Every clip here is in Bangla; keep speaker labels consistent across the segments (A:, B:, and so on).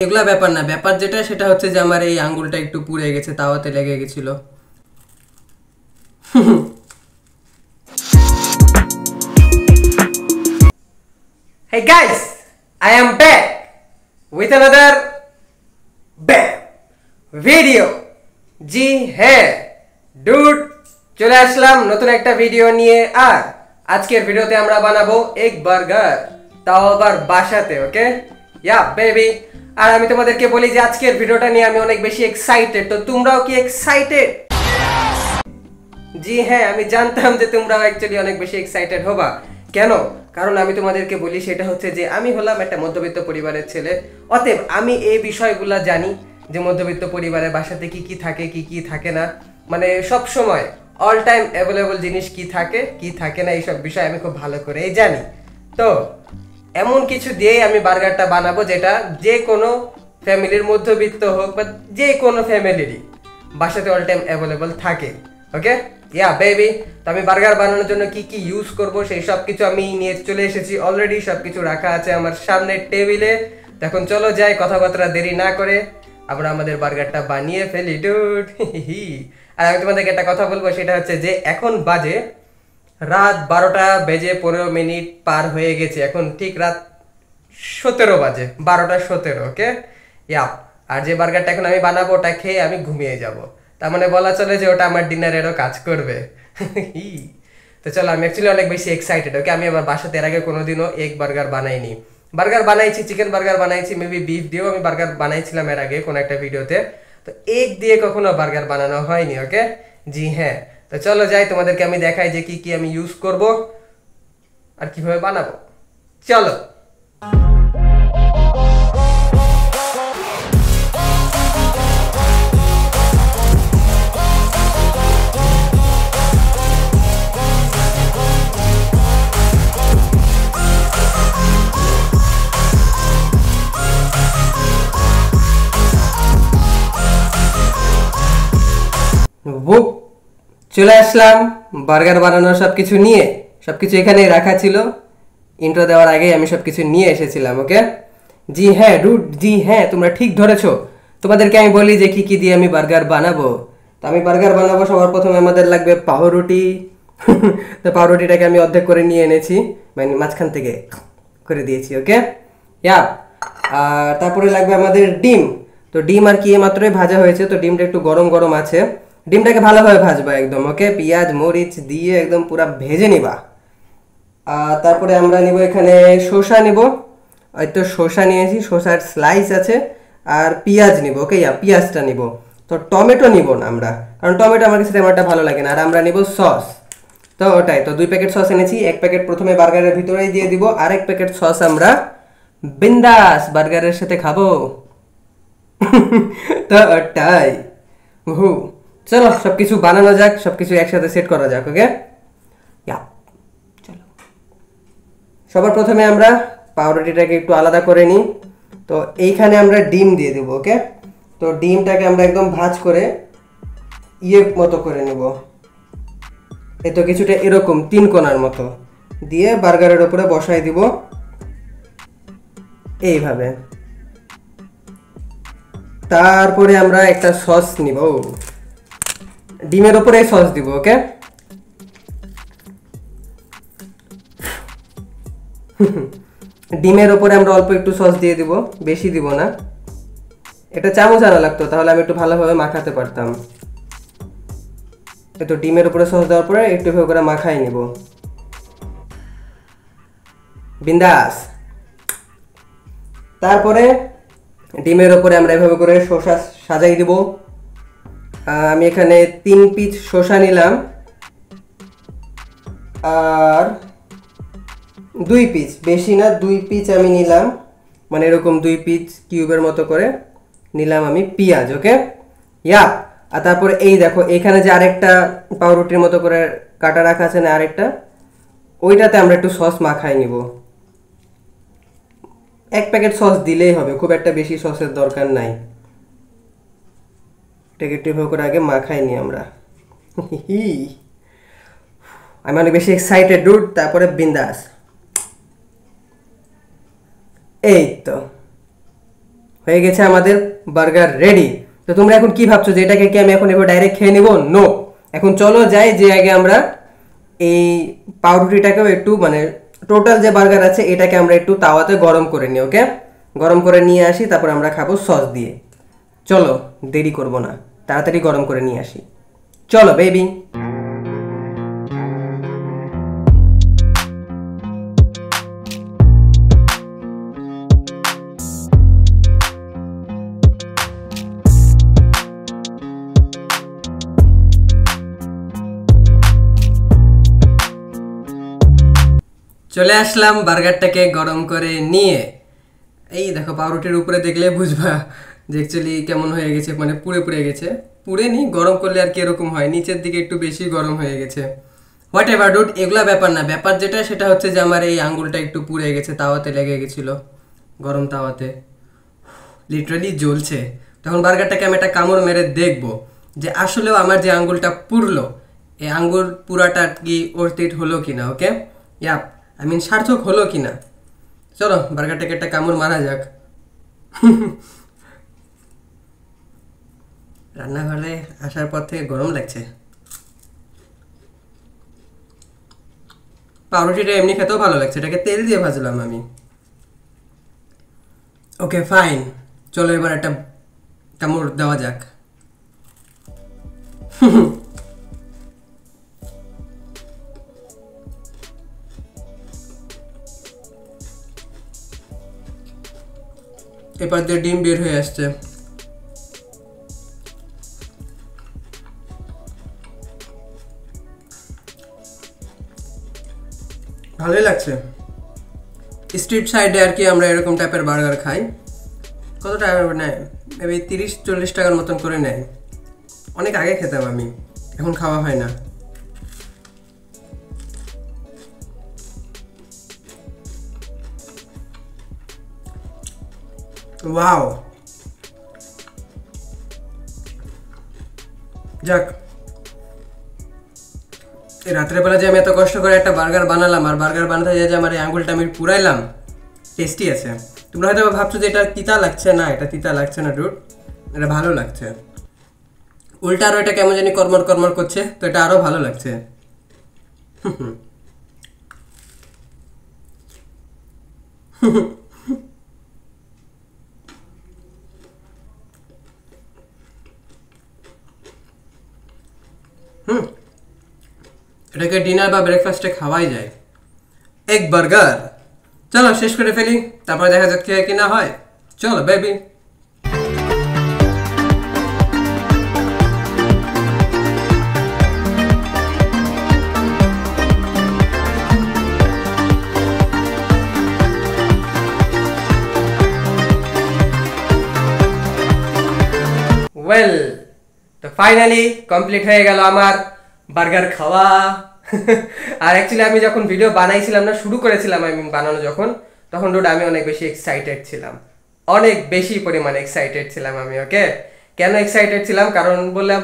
A: এগুলা ব্যাপার না, ব্যাপার যেটা সেটা হচ্ছে যে আমার এই আঙ্গুলটা একটু পুড়ে গেছে, তাওয়াতে লেগে গেছিল। Hey guys, I am back with another bam video. জি হ্যাঁ ডুড, চলে আসলাম নতুন একটা ভিডিও নিয়ে। আর আজকের ভিডিওতে আমরা বানাবো এগ বার্গার, তাও আবার বাসাতে। ওকে ইয়া বেবি। আর আমি তোমাদেরকে বলি যে আজকের ভিডিওটা নিয়ে আমি অনেক বেশি এক্সাইটেড। তো তোমরাও কি এক্সাইটেড? জি হ্যাঁ, আমি জানতাম যে তোমরাও অ্যাকচুয়ালি অনেক বেশি এক্সাইটেড হবা। কেন? কারণ আমি তোমাদেরকে বলি সেটা হচ্ছে যে আমি হলাম একটা মধ্যবিত্ত পরিবারের ছেলে। অতএব আমি এই বিষয়গুলো জানি যে মধ্যবিত্ত পরিবারের বাসাতে কি কি থাকে, কি কি থাকে না, মানে সব সময় অল টাইম অ্যাভেলেবল জিনিস কি থাকে কি থাকে না, এইসব বিষয় আমি খুব ভালো করেই জানি। তো এমন কিছু দিয়েই আমি বার্গারটা বানাবো যেটা যে কোনো ফ্যামিলির মধ্যবিত্ত হোক বা যে কোনো ফ্যামিলিরই বাসাতে অল টাইম অ্যাভেলেবল থাকে। ওকে ইয়া বেবি। তো আমি বার্গার বানানোর জন্য কি কি ইউজ করব সেই সব কিছু আমি নিয়ে চলে এসেছি অলরেডি। সব কিছু রাখা আছে আমার সামনের টেবিলে। তো এখন চলো যাই, কথাবার্তা দেরি না করে আমরা আমাদের বার্গারটা বানিয়ে ফেলি ডুড। আর আমি তোমাদেরকে একটা কথা বলবো, সেটা হচ্ছে যে এখন বাজে রাত 12:15 পার হয়ে গেছে। এখন ঠিক রাত 17 বাজে, 12:17। ওকে ইয়া। আর যে বার্গারটা এখন আমি বানাবো ওটা খেয়ে আমি ঘুমিয়ে যাব। তার মানে বলা চলে যে ওটা আমার ডিনারেরও কাজ করবে। তো চলো, আমি অ্যাকচুয়ালি অনেক বেশি এক্সাইটেড। ওকে, আমি আমার বাসাতে এর আগে কোনোদিনও এগ বার্গার বানাইনি। বার্গার বানাইছি, চিকেন বার্গার বানাইছি, মেবি বিফ দিয়েও আমি বার্গার বানাইছিলাম এর আগে কোনো একটা ভিডিওতে। তো এগ দিয়ে কখনো বার্গার বানানো হয়নি। ওকে জি হ্যাঁ। তো চলো যাই, তোমাদেরকে আমি দেখাই যে কি কি আমি ইউজ করব আর কিভাবে বানাবো। চলো। বুক চলে আসলাম বার্গার বানানোর সব কিছু নিয়ে। সব কিছু এখানে রাখা ছিল, ইন্ট্রো দেওয়ার আগেই আমি সব কিছু নিয়ে এসেছিলাম। ওকে জি হ্যাঁ ডুড, জি হ্যাঁ তোমরা ঠিক ধরেছো। তোমাদেরকে আমি বলি যে কি কি দিয়ে আমি বার্গার বানাবো। তো আমি বার্গার বানাবো, সবার প্রথমে আমাদের লাগবে পাউরুটি। তো পাউরুটিটাকে আমি অর্ধেক করে নিয়ে এনেছি, মানে মাঝখান থেকে করে দিয়েছি। ওকে ইয়া। আর তারপরে লাগবে আমাদের ডিম। তো ডিম আর কি মাত্রই ভাজা হয়েছে, তো ডিমটা একটু গরম গরম আছে। ডিমটাকে ভালোভাবে ভাজবা একদম। ওকে, পেঁয়াজ মরিচ দিয়ে একদম পুরা ভেজে নিবা। আর তারপরে আমরা নিব এখানে শসা নিব। ওই তো শসা নিয়েছি, শসার স্লাইস আছে। আর পেঁয়াজ নিব। ওকে ইয়া, পেঁয়াজটা নিব। তো টমেটো নিব না আমরা, কারণ টমেটো আমার কাছে তেমনটা ভালো লাগে না। আর আমরা নিব সস। তো ওটাই, তো 2 প্যাকেট সস এনেছি। 1 প্যাকেট প্রথমে বার্গারের ভিতরেই দিয়ে দিব, আর 1 প্যাকেট সস আমরা বিন্দাস বার্গারের সাথে খাবো। তো ওটাই। হু, চলো সবকিছু বানানো যাক, সবকিছু একসাথে সেট করা যাক। ওকে ইয়া, চলো। সবার প্রথমে আমরা পাউরুটিটাকে একটু আলাদা করে নিই। তো এইখানে আমরা ডিম দিয়ে দেবো। ওকে, তো ডিমটাকে আমরা একদম ভাজ করে ইয়ে মতো করে নেব। এই তো কিছুটা এরকম 3 কোণার মতো দিয়ে বার্গারের উপরে বসাই দিব এইভাবে। তারপরে আমরা একটা সস নিব, ডিমের উপরে সস দিব। ওকে, ডিমের উপরে আমরা অল্প একটু সস দিয়ে দিব, বেশি দিব না। এটা চামচ আনা লাগতো, তাহলে আমি একটু ভালোভাবে মাখাতে পারতাম। তো ডিমের উপরে সস দেওয়ার পরে একটু ভাবে করে মাখাই নিব বিন্দাস। তারপরে ডিমের উপরে আমরা এভাবে করে শসা সাজাই দিব। আমি এখানে 3 পিস শসা নিলাম, আর 2 পিস, বেশি না 2 পিস আমি নিলাম, মানে এরকম 2 পিস কিউবের মতো করে নিলাম আমি পেঁয়াজ। ওকে ইয়া। আর তারপরে এই দেখো এখানে যে আরেকটা পাউরুটির মতো করে কাটা রাখা আছে না, আরেকটা, ওইটাতে আমরা একটু সস মাখাই নিব। 1 প্যাকেট সস দিলেই হবে, খুব একটা বেশি সসের দরকার নাই। এটাকে একটু ভাবে করে আগে মাখাই নি আমরা। আমি অনেক বেশি এক্সাইটেড ডুড। তারপরে বিন্দাস, এই তো হয়ে গেছে আমাদের বার্গার রেডি। তো তোমরা এখন কি ভাবছো যে এটাকে কি আমি এখন এবার ডাইরেক্ট খেয়ে নিব? নো, এখন চলো যাই যে আগে আমরা এই পাউরুটিটাকেও একটু মানে টোটাল যে বার্গার আছে এটাকে আমরা একটু তাওয়াতে গরম করে নিই। ওকে, গরম করে নিয়ে আসি, তারপর আমরা খাবো সস দিয়ে। চলো দেরি করব না, তাড়াতাড়ি গরম করে নিয়ে আসি। চলো বেবি। চলে আসলাম বার্গারটাকে গরম করে নিয়ে। এই দেখো পাউরুটির উপরে দেখলে বুঝবা যে অ্যাকচুয়ালি কেমন হয়ে গেছে, মানে পুড়ে পুড়ে গেছে। পুড়ে নি, গরম করলে আর কি এরকম হয়, নিচের দিকে একটু বেশি গরম হয়ে গেছে। হোয়াট এভার ডুড, এগুলা ব্যাপার না, ব্যাপার যেটা সেটা হচ্ছে যে আমার এই আঙ্গুলটা একটু পুড়ে গেছে, তাওয়াতে লেগে গেছিলো, গরম তাওয়াতে লিটারালি জ্বলছে। তখন বার্গারটাকে আমি একটা কামড় মেরে দেখবো যে আসলেও আমার যে আঙ্গুলটা পুড়লো এই আঙ্গুল পুরাটা কি অর্থিত হলো কিনা। ওকে, ইয়াপ, আই মিন সার্থক হলো কিনা। চলো বার্গারটাকে একটা কামড় মারা যাক। রান্নাঘরে আসার পর থেকে গরম লাগছে। পাউরুটিটা এমনি খেতেও ভালো লাগছে, এটাকে তেল দিয়ে ভাজলাম আমি। ওকে ফাইন, চলো এবার একটা কামড় দেওয়া যাক। এবার দিয়ে ডিম বের হয়ে আসছে। ভালোই লাগছে। স্ট্রিট সাইডে আর কি আমরা এরকম টাইপের বার্গার খাই। কত টাকা নেয়? মেবি 30-40 টাকার মতন করে নেয়। অনেক আগে খেতাম আমি, এখন খাওয়া হয় না। ওয়াও, যাক, এই রাত্রেবেলা যে আমি এত কষ্ট করে একটা বার্গার বানালাম, আর বার্গার বানাতে যে আমার এই আঙ্গুলটা আমি পুরাইলাম, টেস্টি আছে। তোমরা হয়তো ভাবছো যে এটা তিতা লাগছে, না এটা তিতা লাগছে না ডুড, এটা ভালো লাগছে। উল্টা আরও এটা কেমন জানি কর্মর কর্মর করছে, তো এটা আরও ভালো লাগছে। এটাকে ডিনার বা ব্রেকফাস্টে খাওয়াই যায়, এক বার্গার। চলো শেষ করে ফেলি, তারপরে দেখা যাক কি না হয়। চলো বেবি। ওয়েল, তো ফাইনালি কমপ্লিট হয়ে গেল আমার বার্গার খাওয়া। আর অ্যাকচুয়ালি আমি যখন ভিডিও বানাইছিলাম না, শুরু করেছিলাম আমি বানানো যখন, তখন ডুড আমি অনেক বেশি এক্সাইটেড ছিলাম, অনেক বেশি পরিমাণে এক্সাইটেড ছিলাম আমি। ওকে, কেন এক্সাইটেড ছিলাম? কারণ বললাম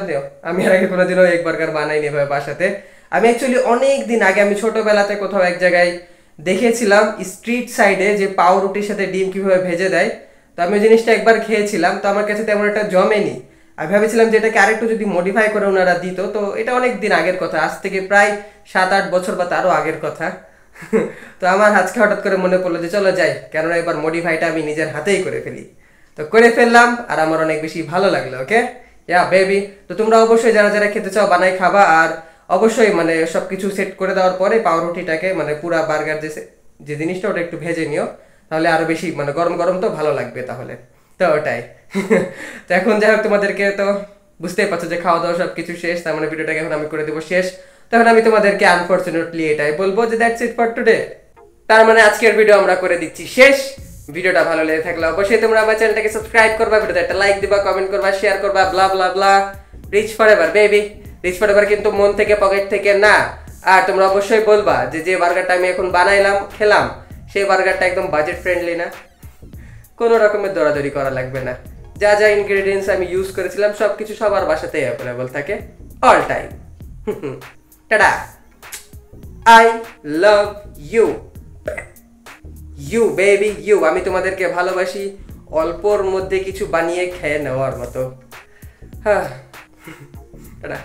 A: আমি আর আগে কোনোদিনও এক বার্গার বানাইনি এভাবে বাসাতে। আমি অ্যাকচুয়ালি অনেক দিন আগে, আমি ছোটোবেলাতে কোথাও এক জায়গায় দেখেছিলাম স্ট্রিট সাইডে যে পাউরুটির সাথে ডিম কীভাবে ভেজে দেয়। তো আমি ওই জিনিসটা একবার খেয়েছিলাম, তো আমার কাছে তেমন একটা জমেনি। আমি ভেবেছিলাম যে এটাকে আরেকটু যদি মডিফাই করে ওনারা দিত। তো এটা অনেক দিন আগের কথা, আজ থেকে প্রায় 7-8 বছর বা তারও আগের কথা। তো আমার আজকে হঠাৎ করে মনে পড়লো যে চলো যাই, কেননা এবার মডিফাইটা আমি নিজের হাতেই করে ফেলি। তো করে ফেললাম, আর আমার অনেক বেশি ভালো লাগলো। ওকে, ইয়া বেবি। তো তোমরা অবশ্যই যারা যারা খেতে চাও বানাই খাবা, আর অবশ্যই মানে সবকিছু সেট করে দেওয়ার পরে পাউরুটিটাকে মানে পুরা বার্গার যে জিনিসটা ওটা একটু ভেজে নিও, তাহলে আরো বেশি মানে গরম গরম তো ভালো লাগবে তাহলে। তো ওটাই। তো এখন যাই হোক, তোমাদেরকে তো বুঝতেই পারছো যে খাওয়া দাওয়া সবকিছু শেষ, তার মানে ভিডিওটাকে এখন আমি করে দেবো শেষ। তখন আমি তোমাদেরকে আনফরচুনেটলি এটাই বলবো যে দ্যাটস ইট ফর টুডে। তার মানে আজকের ভিডিও আমরা করে দিচ্ছি শেষ। ভিডিওটা ভালো লেগে থাকলে অবশ্যই তোমরা আমার চ্যানেলটাকে সাবস্ক্রাইব করবা, ভিডিওতে একটা লাইক দিবা, কমেন্ট করবা, শেয়ার করবা, blah blah blah. Rich forever baby, rich forever কিন্তু মন থেকে পকেট থেকে না। আর তোমরা অবশ্যই বলবা যে যে বার্গারটা আমি এখন বানাইলাম খেলাম সেই বার্গারটা একদম বাজেট ফ্রেন্ডলি না, কোনো রকমের দৌড়াদৌড়ি করা লাগবে না। যা যা ইনগ্রেডিয়েন্টস আমি ইউজ করেছিলাম সবকিছু সবার বাসাতেই অ্যাভেলেবল থাকে all time. Tata, I love you, you baby you. আমি তোমাদেরকে ভালোবাসি অল্পর মধ্যে কিছু বানিয়ে খেয়ে নেওয়ার মতো। হ্যাঁ, টাটা।